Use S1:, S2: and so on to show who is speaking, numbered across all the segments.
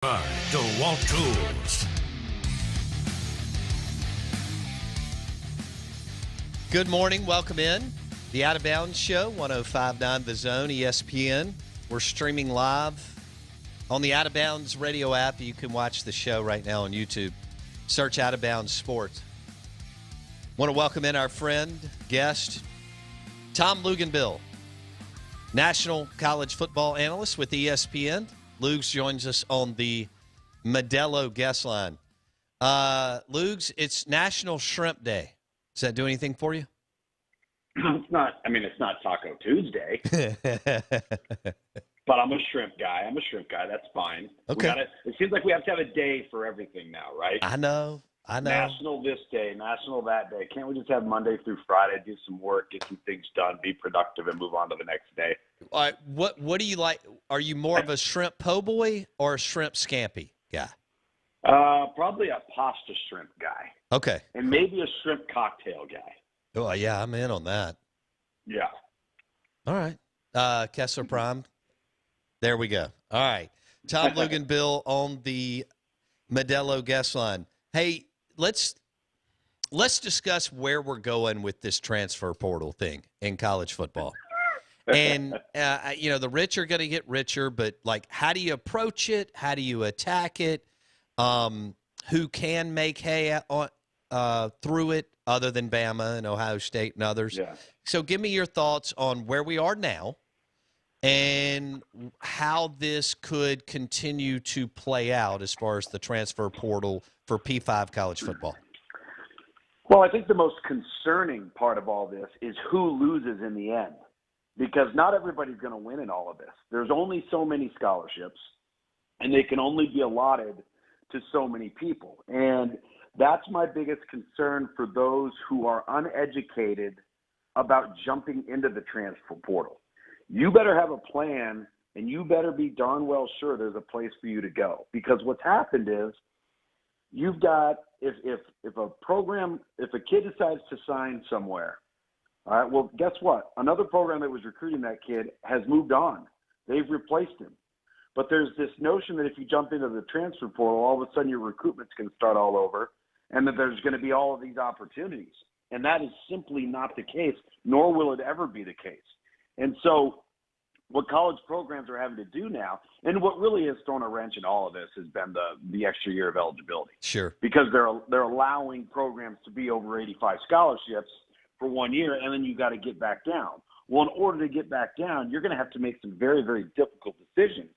S1: By DeWalt Tools.
S2: Good morning. Welcome in. The Out of Bounds Show, 105.9 The Zone, ESPN. We're streaming live on the Out of Bounds radio app. You can watch the show right now on YouTube. Search Out of Bounds Sports. Want to welcome in our friend, guest, Tom Luginbill, national college football analyst with ESPN. Lugs joins us on the Modelo guest line. Lugs, it's National Shrimp Day. Does that do anything for you?
S3: It's not. I mean, it's not Taco Tuesday. But I'm a shrimp guy. That's fine.
S2: Okay.
S3: It seems like we have to have a day for everything now, right?
S2: I know.
S3: National this day, national that day. Can't we just have Monday through Friday, do some work, get some things done, be productive, and move on to the next day?
S2: All right. What do you like? Are you more of a shrimp po' boy or a shrimp scampi guy?
S3: Probably a pasta shrimp guy.
S2: Okay.
S3: And maybe a shrimp cocktail guy.
S2: Oh, yeah, I'm in on that.
S3: Yeah.
S2: All right. Kessler Prime. There we go. All right. Tom Luginbill on the Modelo guest line. Hey, let's discuss where we're going with this transfer portal thing in college football. And, the rich are going to get richer, but, how do you approach it? How do you attack it? Who can make hay through it other than Bama and Ohio State and others?
S3: Yeah.
S2: So give me your thoughts on where we are now and how this could continue to play out as far as the transfer portal for P5 college football.
S3: Well, I think the most concerning part of all this is who loses in the end, because not everybody's going to win in all of this. There's only so many scholarships, and they can only be allotted to so many people. And that's my biggest concern for those who are uneducated about jumping into the transfer portal. You better have a plan, and you better be darn well sure there's a place for you to go. Because what's happened is you've got, if a kid decides to sign somewhere, all right, well, guess what? Another program that was recruiting that kid has moved on. They've replaced him. But there's this notion that if you jump into the transfer portal, all of a sudden your recruitment's going to start all over and that there's going to be all of these opportunities. And that is simply not the case, nor will it ever be the case. And so what college programs are having to do now, and what really has thrown a wrench in all of this, has been the extra year of eligibility.
S2: Sure.
S3: Because they're allowing programs to be over 85 scholarships for 1 year, and then you got to get back down. Well, in order to get back down, you're going to have to make some very, very difficult decisions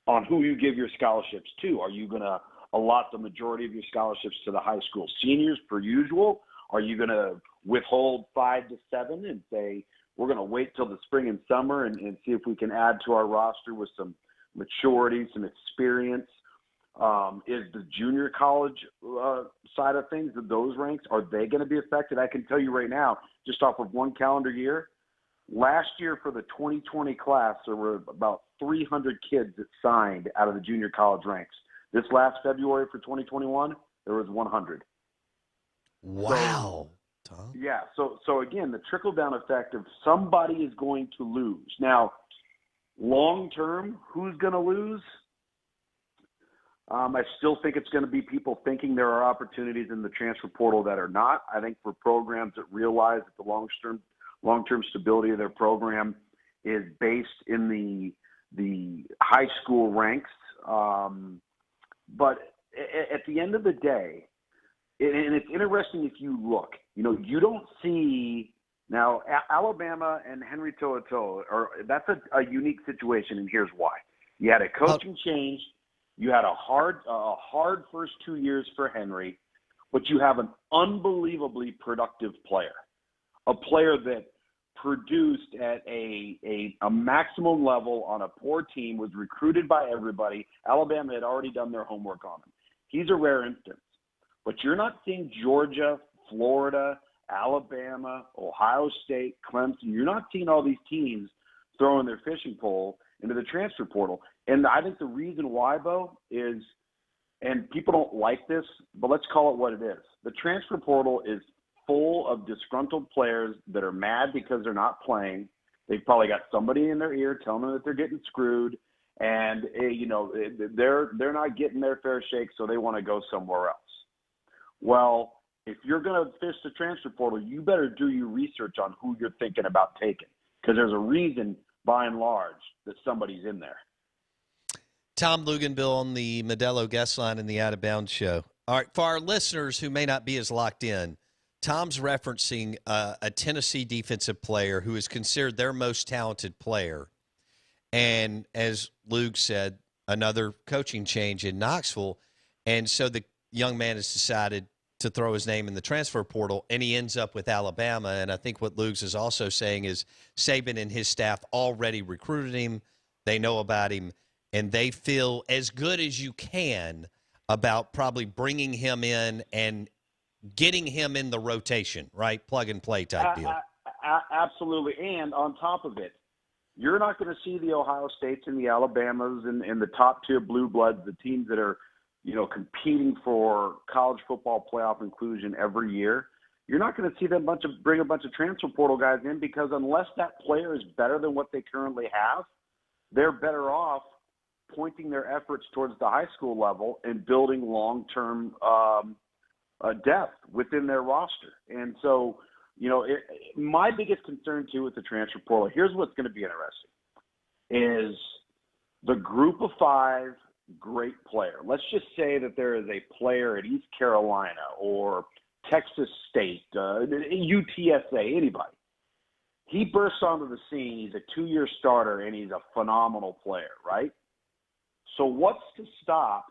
S3: on who you give your scholarships to. Are you going to allot the majority of your scholarships to the high school seniors per usual? Are you going to withhold 5 to 7 and say, we're going to wait till the spring and summer and see if we can add to our roster with some maturity, some experience? Is the junior college side of things, those ranks, are they going to be affected? I can tell you right now, just off of one calendar year, last year for the 2020 class, there were about 300 kids that signed out of the junior college ranks. This last February for 2021, there was 100.
S2: Wow. Tom?
S3: Yeah. So again, the trickle-down effect of somebody is going to lose. Now, long-term, who's going to lose? I still think it's going to be people thinking there are opportunities in the transfer portal that are not. I think for programs that realize that the long-term stability of their program is based in the high school ranks. But at the end of the day, and it's interesting if you look, you don't see now Alabama and Henry To'oTo'o, that's a unique situation, and here's why. You had a coaching change. You had a hard first 2 years for Henry, but you have an unbelievably productive player, a player that produced at a maximum level on a poor team, was recruited by everybody. Alabama had already done their homework on him. He's a rare instance. But you're not seeing Georgia, Florida, Alabama, Ohio State, Clemson. You're not seeing all these teams throwing their fishing pole into the transfer portal. And I think the reason why, Bo, is, and people don't like this, but let's call it what it is. The transfer portal is full of disgruntled players that are mad because they're not playing. They've probably got somebody in their ear telling them that they're getting screwed, And they're not getting their fair shake, so they want to go somewhere else. Well, if you're going to fish the transfer portal, you better do your research on who you're thinking about taking, because there's a reason, by and large, that somebody's in there.
S2: Tom Luginbill on the Modelo guest line in the Out of Bounds show. All right, for our listeners who may not be as locked in, Tom's referencing a Tennessee defensive player who is considered their most talented player. And as Luke said, another coaching change in Knoxville. And so the young man has decided to throw his name in the transfer portal, and he ends up with Alabama. And I think what Luke's is also saying is Saban and his staff already recruited him. They know about him, and they feel as good as you can about probably bringing him in and getting him in the rotation, right? Plug and play type deal.
S3: Absolutely. And on top of it, you're not going to see the Ohio States and the Alabamas and the top-tier blue bloods, the teams that are, competing for college football playoff inclusion every year. You're not going to see them bring a bunch of transfer portal guys in, because unless that player is better than what they currently have, they're better off pointing their efforts towards the high school level and building long-term depth within their roster. And so, my biggest concern, too, with the transfer portal, here's what's going to be interesting, is the group of 5 great player. Let's just say that there is a player at East Carolina or Texas State, UTSA, anybody. He bursts onto the scene. He's a 2-year starter, and he's a phenomenal player, right? So what's to stop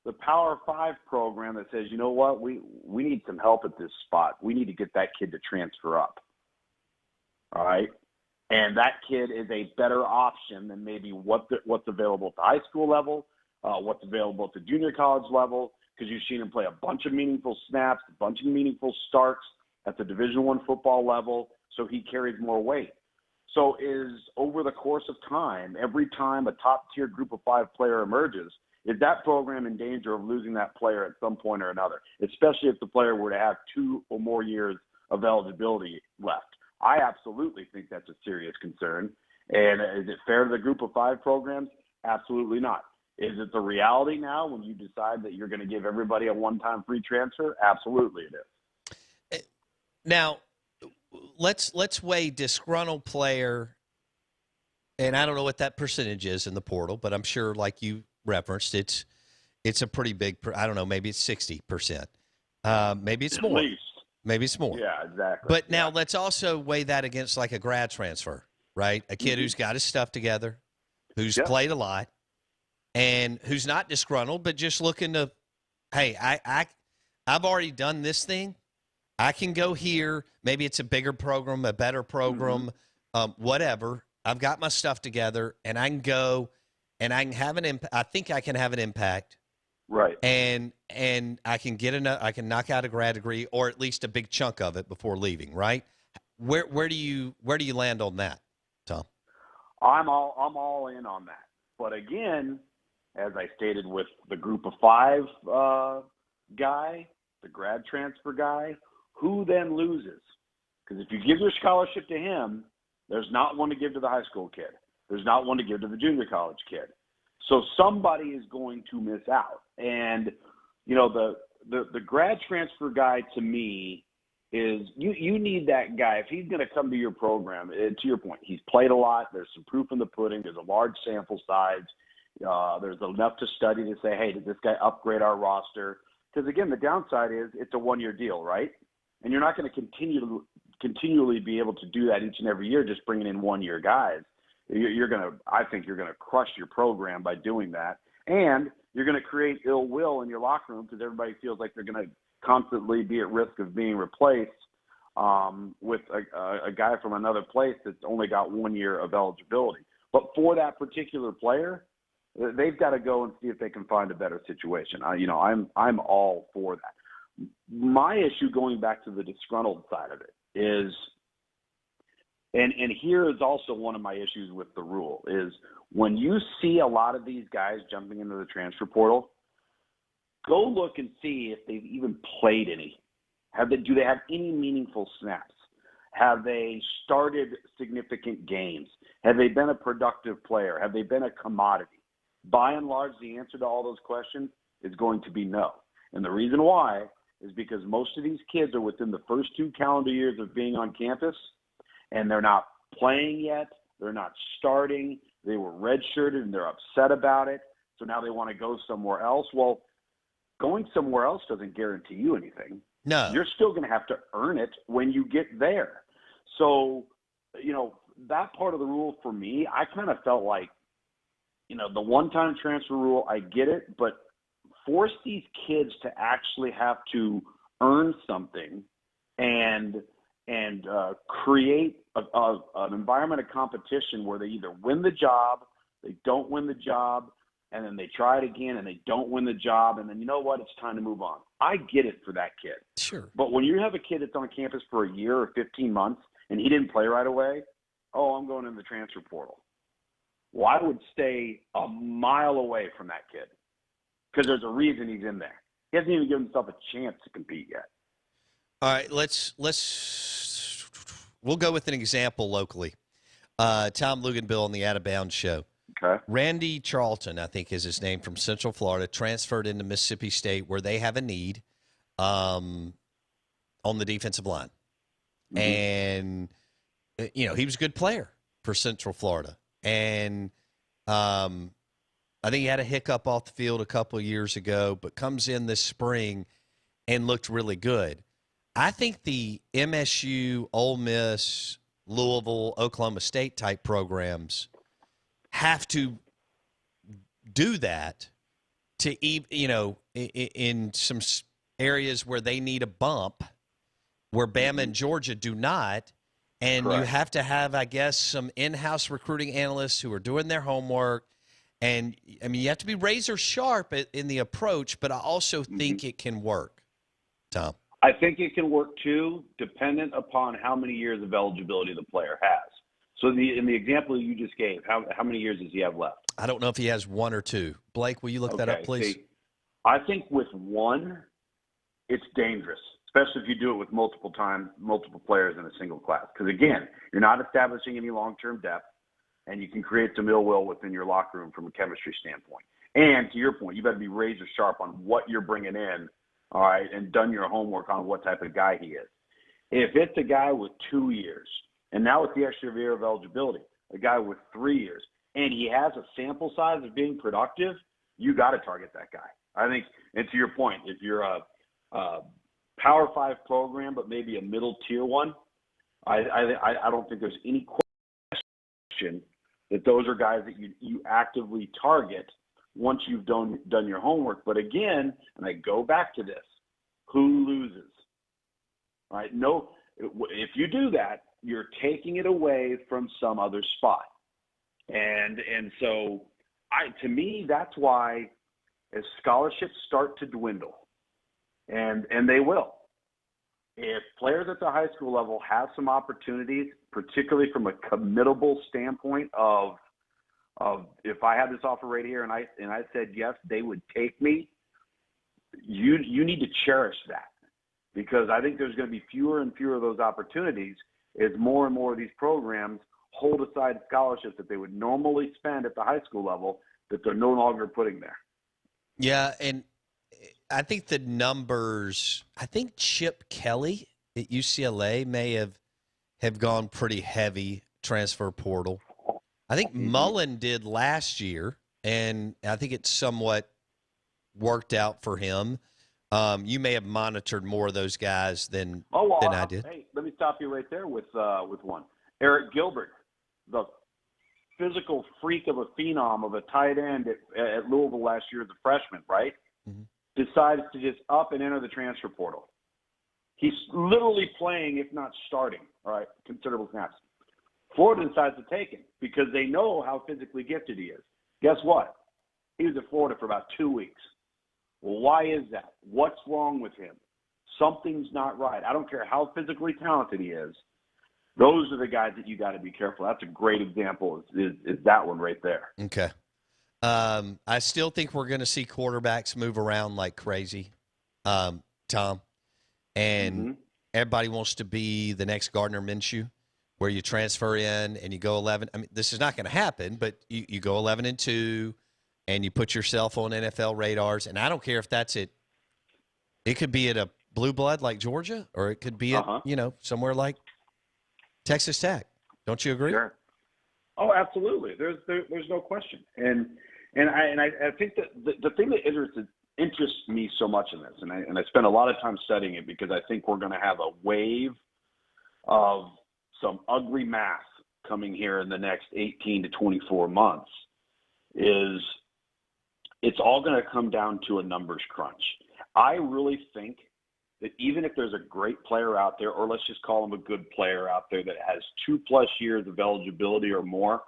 S3: the Power 5 program that says, you know what, we need some help at this spot. We need to get that kid to transfer up, all right? And that kid is a better option than maybe what's available at the high school level, what's available at the junior college level, because you've seen him play a bunch of meaningful snaps, a bunch of meaningful starts at the Division I football level, so he carries more weight. So is over the course of time, every time a top-tier group of 5 player emerges, is that program in danger of losing that player at some point or another, especially if the player were to have 2 or more years of eligibility left? I absolutely think that's a serious concern. And is it fair to the group of 5 programs? Absolutely not. Is it the reality now when you decide that you're going to give everybody a one-time free transfer? Absolutely it is.
S2: Now, let's weigh disgruntled player, and I don't know what that percentage is in the portal, but I'm sure, like you referenced, it's a pretty big. I don't know, maybe it's 60%. Maybe it's more.
S3: At least.
S2: Maybe it's more.
S3: Yeah, exactly.
S2: But now let's also weigh that against like a grad transfer, right? A kid who's got his stuff together, who's played a lot, and who's not disgruntled, but just looking to, hey, I've already done this thing. I can go here. Maybe it's a bigger program, a better program, whatever. I've got my stuff together, and I can go, and I can have an impact. I think I can have an impact,
S3: right?
S2: And I can I can knock out a grad degree, or at least a big chunk of it before leaving, right? Where do you land on that, Tom?
S3: I'm all in on that. But again, as I stated with the group of 5 guy, the grad transfer guy, who then loses? Because if you give your scholarship to him, there's not one to give to the high school kid. There's not one to give to the junior college kid. So somebody is going to miss out. And, the grad transfer guy, to me, is you need that guy. If he's going to come to your program, to your point, he's played a lot. There's some proof in the pudding. There's a large sample size. There's enough to study to say, hey, did this guy upgrade our roster? Because, again, the downside is it's a one-year deal, right? And you're not going to continually be able to do that each and every year, just bringing in one-year guys. I think you're going to crush your program by doing that. And you're going to create ill will in your locker room because everybody feels like they're going to constantly be at risk of being replaced with a guy from another place that's only got 1 year of eligibility. But for that particular player, they've got to go and see if they can find a better situation. I'm all for that. My issue, going back to the disgruntled side of it, is, and here is also one of my issues with the rule, is when you see a lot of these guys jumping into the transfer portal, go look and see if they've even played any. Do they have any meaningful snaps? Have they started significant games? Have they been a productive player? Have they been a commodity? By and large, the answer to all those questions is going to be no. And the reason why is because most of these kids are within the first 2 calendar years of being on campus, and they're not playing yet. They're not starting. They were redshirted, and they're upset about it. So now they want to go somewhere else. Well, going somewhere else doesn't guarantee you anything.
S2: No.
S3: You're still going to have to earn it when you get there. So, that part of the rule for me, I kind of felt like, the one-time transfer rule, I get it, but force these kids to actually have to earn something and create an environment of competition where they either win the job, they don't win the job, and then they try it again and they don't win the job, and then you know what? It's time to move on. I get it for that kid.
S2: Sure.
S3: But when you have a kid that's on campus for a year or 15 months and he didn't play right away, I'm going in the transfer portal. Well, I would stay a mile away from that kid because there's a reason he's in there. He hasn't even given himself a chance to compete yet.
S2: All right, we'll go with an example locally. Tom Luginbill on the Out of Bounds show.
S3: Okay.
S2: Randy Charlton, I think is his name, from Central Florida, transferred into Mississippi State where they have a need on the defensive line. Mm-hmm. And, he was a good player for Central Florida. And I think he had a hiccup off the field a couple of years ago, but comes in this spring and looked really good. I think the MSU, Ole Miss, Louisville, Oklahoma State type programs have to do that to, in some areas where they need a bump, where Bama and Georgia do not. And
S3: Correct.
S2: You have to have, I guess, some in-house recruiting analysts who are doing their homework. And, you have to be razor sharp in the approach, but I also think it can work, Tom.
S3: I think it can work, too, dependent upon how many years of eligibility the player has. So in the example you just gave, how many years does he have left?
S2: I don't know if he has 1 or 2. Blake, will you look that up, please?
S3: See, I think with 1, it's dangerous, especially if you do it with multiple players in a single class. Because, again, you're not establishing any long-term depth, and you can create some ill will within your locker room from a chemistry standpoint. And to your point, you better be razor sharp on what you're bringing in, all right, and done your homework on what type of guy he is. If it's a guy with 2 years, and now with the extra year of eligibility, a guy with 3 years, and he has a sample size of being productive, you got to target that guy. I think, and to your point, if you're a Power 5 program, but maybe a middle tier one, I don't think there's any question that those are guys that you actively target once you've done your homework. But again, and I go back to this, who loses? All right, no, if you do that, you're taking it away from some other spot. And so to me, that's why as scholarships start to dwindle, and they will, if players at the high school level have some opportunities, particularly from a committable standpoint of if I had this offer right here and I said yes, they would take me, you need to cherish that, because I think there's going to be fewer and fewer of those opportunities as more and more of these programs hold aside scholarships that they would normally spend at the high school level that they're no longer putting there.
S2: Yeah, and I think the numbers, I think Chip Kelly at UCLA may have gone pretty heavy transfer portal. I think Mullen did last year, and I think it somewhat worked out for him. You may have monitored more of those guys than I did.
S3: Hey, let me stop you right there with one. Eric Gilbert, the physical freak of a phenom of a tight end at Louisville last year as a freshman, right? Mm-hmm. Decides to just up and enter the transfer portal. He's literally playing, if not starting, all right, considerable snaps. Florida decides to take him because they know how physically gifted he is. Guess what? He was at Florida for about 2 weeks. Well, why is that? What's wrong with him? Something's not right. I don't care how physically talented he is. Those are the guys that you got to be careful. That's a great example. Is that one right there?
S2: Okay. I still think we're going to see quarterbacks move around like crazy, Tom. And everybody wants to be the next Gardner Minshew, where you transfer in and you go 11. I mean, this is not going to happen, but you go 11-2, and you put yourself on NFL radars. And I don't care if that's it. It could be at a blue blood like Georgia, or it could be at somewhere like Texas Tech. Don't you agree?
S3: Sure. Oh, absolutely. There's no question. And I think that the thing that interests me so much in this, and I spend a lot of time studying it, because I think we're going to have a wave of some ugly math coming here in the next 18 to 24 months, is it's all going to come down to a numbers crunch. I really think that even if there's a great player out there, or let's just call him a good player out there that has 2+ years of eligibility or more,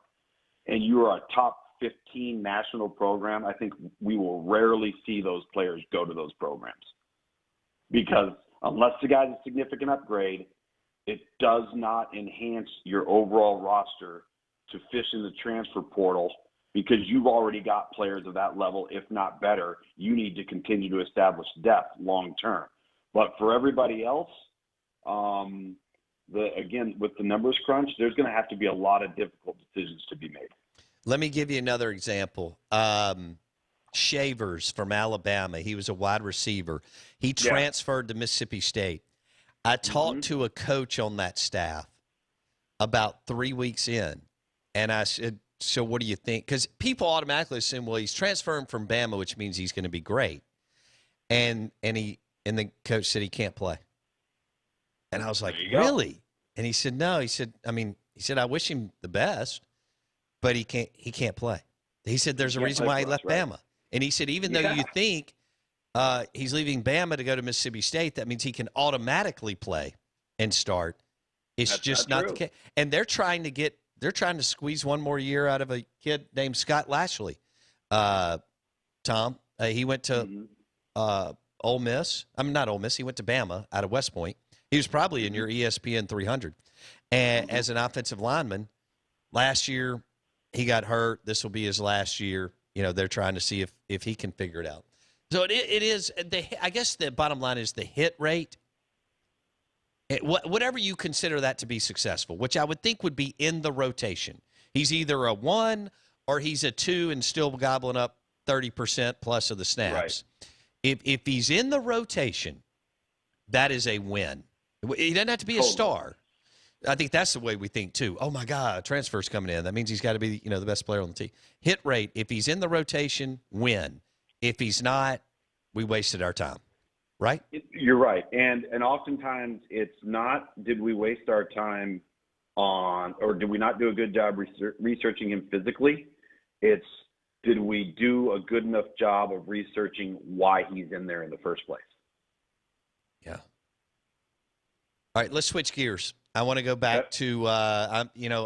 S3: and you are a top 15 national program, I think we will rarely see those players go to those programs. Because unless the guy's a significant upgrade, it does not enhance your overall roster to fish in the transfer portal, because you've already got players of that level, if not better. You need to continue to establish depth long term. But for everybody else, again, with the numbers crunch, there's going to have to be a lot of difficult decisions to be made.
S2: Let me give you another example. Shavers from Alabama. He was a wide receiver. He transferred to Mississippi State. I talked to a coach on that staff about 3 weeks in, and I said, so what do you think? Because people automatically assume, well, he's transferring from Bama, which means he's going to be great. And the coach said he can't play. And I was like, really? And he said, no. He said, I wish him the best, but he can't play. He said there's a reason why he left Bama. And he said, even though you think he's leaving Bama to go to Mississippi State, that means he can automatically play and start. That's just not the case. And they're trying to squeeze one more year out of a kid named Scott Lashley. Tom, he went to Ole Miss. Not Ole Miss. He went to Bama out of West Point. He was probably in your ESPN 300. And as an offensive lineman, last year he got hurt. This will be his last year. They're trying to see if he can figure it out. So it is. I guess the bottom line is the hit rate. Whatever you consider that to be successful, which I would think would be in the rotation. He's either a 1 or he's a 2 and still gobbling up 30% plus of the snaps. Right. If he's in the rotation, that is a win. He doesn't have to be a star. I think that's the way we think too. Oh my God, transfer's coming in. That means he's got to be, the best player on the team. Hit rate, if he's in the rotation, win. If he's not, we wasted our time. Right?
S3: You're right. And oftentimes it's not, did we waste our time on, or did we not do a good job researching him physically? It's, did we do a good enough job of researching why he's in there in the first place?
S2: Yeah. All right, let's switch gears. I want to go back to,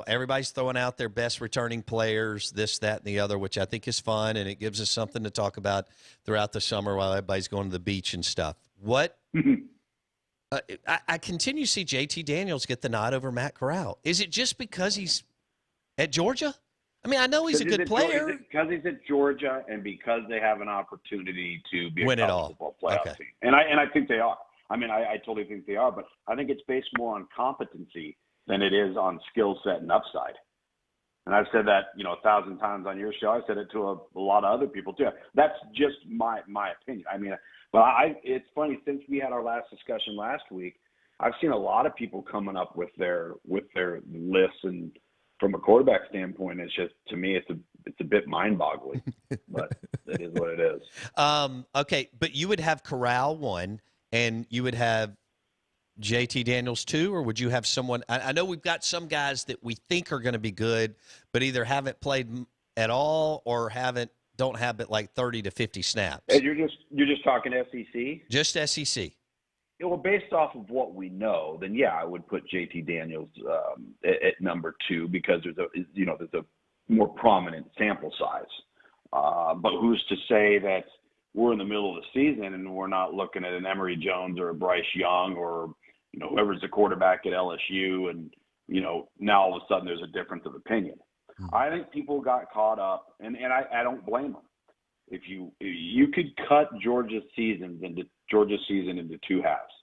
S2: everybody's throwing out their best returning players, this, that, and the other, which I think is fun, and it gives us something to talk about throughout the summer while everybody's going to the beach and stuff. What I continue to see JT Daniels get the nod over Matt Corral. Is it just because he's at Georgia? I know he's a good player.
S3: Because he's at Georgia and because they have an opportunity to be a college football playoff team. And I think they are. I totally think they are, but I think it's based more on competency than it is on skill set and upside. And I've said that, 1,000 times on your show. I said it to a lot of other people too. That's just my opinion. It's funny, since we had our last discussion last week, I've seen a lot of people coming up with their lists, and from a quarterback standpoint, it's just, to me, it's a bit mind-boggling, but it is what it is.
S2: Okay, but you would have Corral 1. And you would have JT Daniels 2, or would you have someone? I know we've got some guys that we think are going to be good, but either haven't played at all or don't have but like 30 to 50 snaps.
S3: And you're just talking SEC?
S2: Just SEC.
S3: Well, based off of what we know, then yeah, I would put JT Daniels at number 2, because there's a more prominent sample size. But who's to say that we're in the middle of the season and we're not looking at an Emory Jones or a Bryce Young or, whoever's the quarterback at LSU, and, now all of a sudden there's a difference of opinion. Mm-hmm. I think people got caught up, and I don't blame them. If you could cut Georgia's season into 2 halves.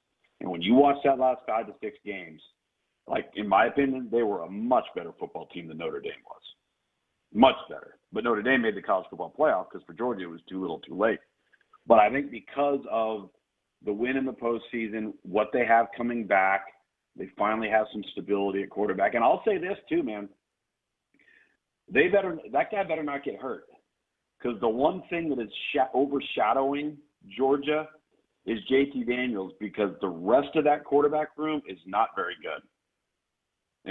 S3: And when you watch that last 5 to 6 games, like, in my opinion, they were a much better football team than Notre Dame was. Much better. But Notre Dame made the college football playoff because for Georgia it was too little too late. But I think because of the win in the postseason, what they have coming back, they finally have some stability at quarterback. And I'll say this too, man. That guy better not get hurt. Because the one thing that is overshadowing Georgia is JT Daniels, because the rest of that quarterback room is not very good.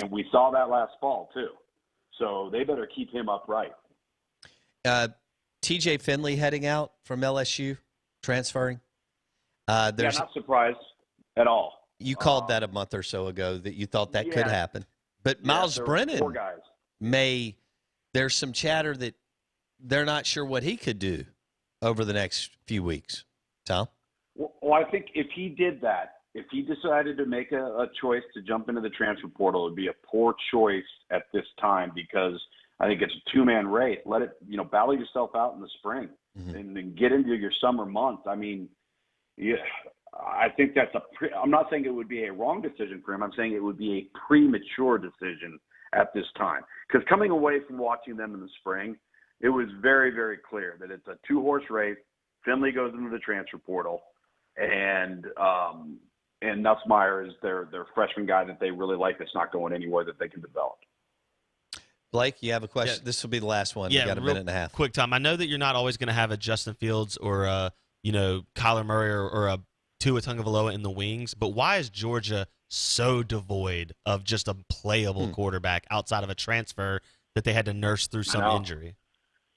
S3: And we saw that last fall too. So they better keep him upright.
S2: TJ Finley heading out from LSU, transferring.
S3: Not surprised at all.
S2: You called that a month or so ago that you thought that could happen. But Miles Brennan there's some chatter that they're not sure what he could do over the next few weeks. Tom?
S3: Well, I think if he did that, if he decided to make a choice to jump into the transfer portal, it would be a poor choice at this time, because I think it's a two-man race. Let it, battle yourself out in the spring and then get into your summer months. I mean, I think that's I'm not saying it would be a wrong decision for him. I'm saying it would be a premature decision at this time. Because coming away from watching them in the spring, it was very, very clear that it's a two-horse race. Finley goes into the transfer portal, and Nussmeier is their freshman guy that they really like that's not going anywhere that they can develop.
S2: Blake, you have a question? Yeah. This will be the last one. You got a minute and a half.
S4: Quick, Tom. I know that you're not always going to have a Justin Fields or a Kyler Murray or a Tua Tagovailoa in the wings, but why is Georgia so devoid of just a playable quarterback outside of a transfer that they had to nurse through some injury?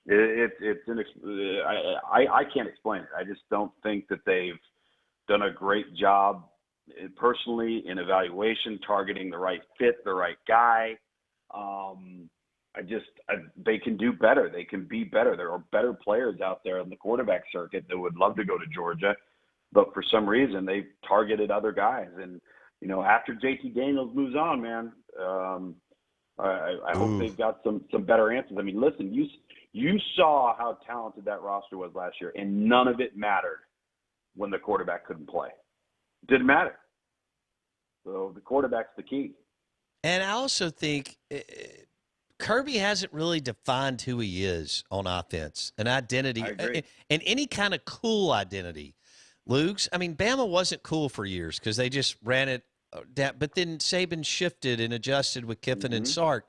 S3: I can't explain it. I just don't think that they've done a great job personally in evaluation, targeting the right fit, the right guy. They can do better. They can be better. There are better players out there in the quarterback circuit that would love to go to Georgia, but for some reason they've targeted other guys. And, after JT Daniels moves on, man, I hope they've got some better answers. I mean, listen, you saw how talented that roster was last year, and none of it mattered when the quarterback couldn't play. It didn't matter. So the quarterback's the key.
S2: And I also think Kirby hasn't really defined who he is on offense, an identity, and any kind of cool identity. Luke's, I mean, Bama wasn't cool for years because they just ran it down, but then Saban shifted and adjusted with Kiffin and Sark.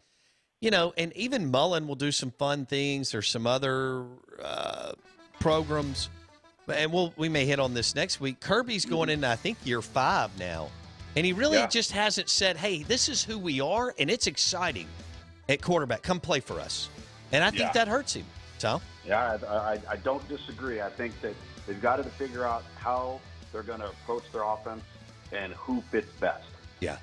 S2: And even Mullen will do some fun things. There's some other programs, and we may hit on this next week. Kirby's going into, I think, year 5 now, and he really just hasn't said, hey, this is who we are, and it's exciting at quarterback. Come play for us. And I think that hurts him. So?
S3: Yeah, I don't disagree. I think that they've got to figure out how they're going to approach their offense and who fits best.
S2: Yeah.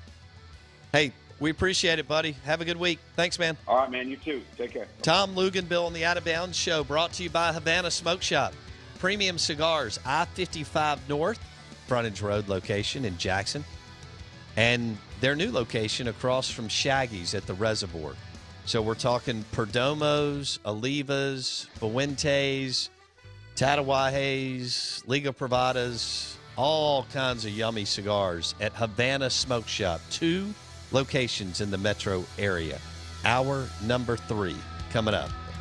S2: Hey, we appreciate it, buddy. Have a good week. Thanks, man.
S3: All right, man. You too. Take care.
S2: Tom Luginbill on the Out of Bounds Show, brought to you by Havana Smoke Shop. Premium cigars, I-55 North, Frontage Road location in Jackson. And their new location across from Shaggy's at the Reservoir. So we're talking Perdomos, Olivas, Fuentes, Tatawahes, Liga Privadas, all kinds of yummy cigars at Havana Smoke Shop. 2 locations in the metro area. Hour number 3 coming up.